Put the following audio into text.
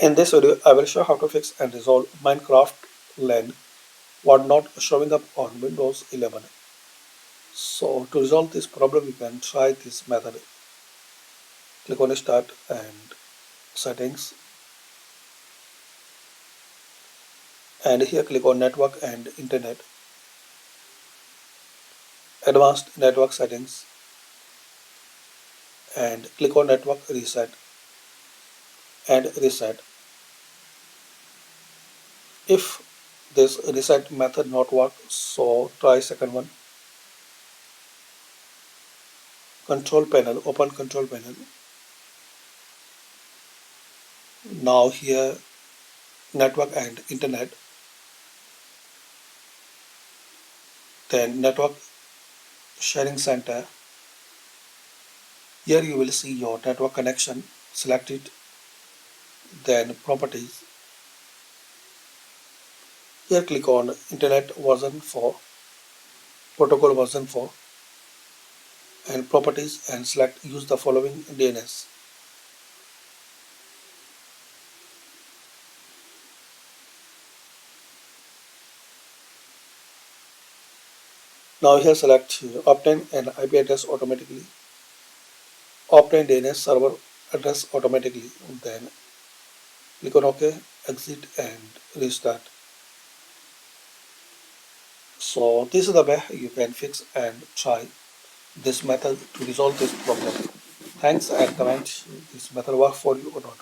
In this video, I will show how to fix and resolve Minecraft LAN what not showing up on Windows 11. So to resolve this problem, you can try this method. Click on Start and Settings, and here click on Network and Internet, Advanced Network Settings, and click on Network Reset and Reset. If this reset method not work, so try second one. Control panel, open control panel. Now here network and internet, then network sharing center. Here you will see your network connection. Select it, then properties. Here click on internet version 4, protocol version 4, and properties, and select use the following DNS. Now here select obtain an IP address automatically, obtain DNS server address automatically, then click on OK, exit and restart. So this is the way you can fix and try this method to resolve this problem. Thanks, and comment this method work for you or not.